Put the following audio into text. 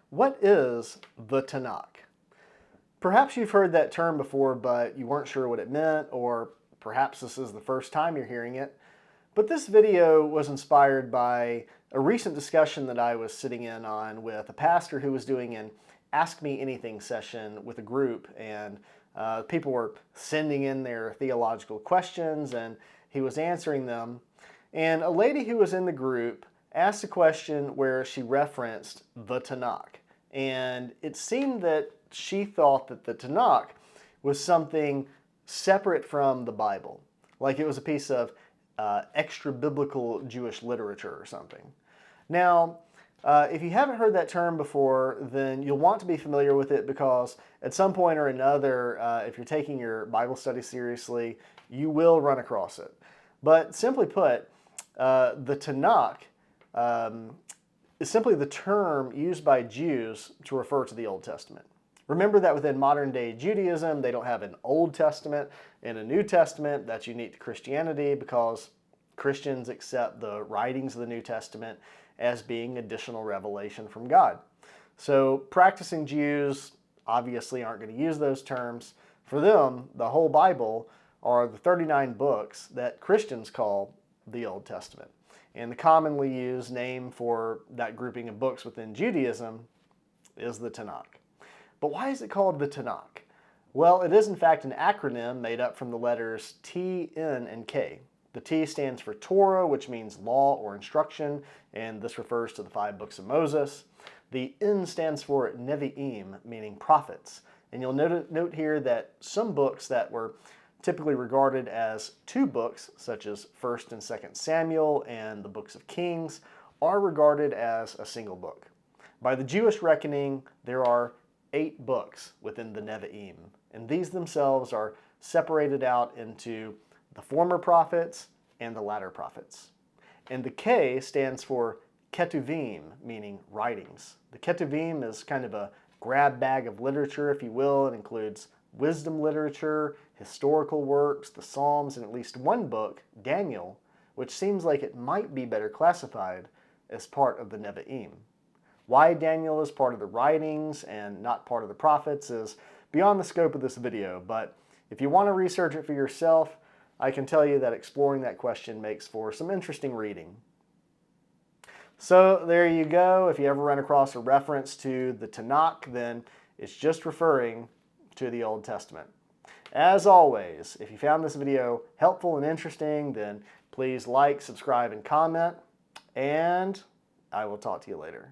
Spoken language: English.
What is the Tanakh? Perhaps you've heard that term before, but you weren't sure what it meant, or perhaps this is the first time you're hearing it. But this video was inspired by a recent discussion that I was sitting in on with a pastor who was doing an Ask Me Anything session with a group, and people were sending in their theological questions, and he was answering them. And a lady who was in the group asked a question where she referenced the Tanakh. And it seemed that she thought that the Tanakh was something separate from the Bible, like it was a piece of extra biblical Jewish literature or something. Now, if you haven't heard that term before, then you'll want to be familiar with it because at some point or another, if you're taking your Bible study seriously, you will run across it. But simply put, the Tanakh is simply the term used by Jews to refer to the Old Testament. Remember that within modern day Judaism, they don't have an Old Testament and a New Testament. That's unique to Christianity because Christians accept the writings of the New Testament as being additional revelation from God. So practicing Jews obviously aren't going to use those terms. For them, the whole Bible are the 39 books that Christians call the Old Testament. And the commonly used name for that grouping of books within Judaism is the Tanakh. But why is it called the Tanakh? Well, it is in fact an acronym made up from the letters T, N, and K. The T stands for Torah, which means law or instruction, and this refers to the 5 books of Moses. The N stands for Nevi'im, meaning prophets. And you'll note here that some books that were typically regarded as 2 books, such as 1st and 2nd Samuel and the books of Kings, are regarded as a single book. By the Jewish reckoning, there are 8 books within the Nevi'im, and these themselves are separated out into the former prophets and the latter prophets. And the K stands for Ketuvim, meaning writings. The Ketuvim is kind of a grab bag of literature, if you will. It includes wisdom literature, historical works, the Psalms, and at least one book, Daniel, which seems like it might be better classified as part of the Nevi'im. Why Daniel is part of the writings and not part of the prophets is beyond the scope of this video, but if you want to research it for yourself, I can tell you that exploring that question makes for some interesting reading. So there you go. If you ever run across a reference to the Tanakh, then it's just referring to the Old Testament. As always, if you found this video helpful and interesting, then please like, subscribe, and comment, and I will talk to you later.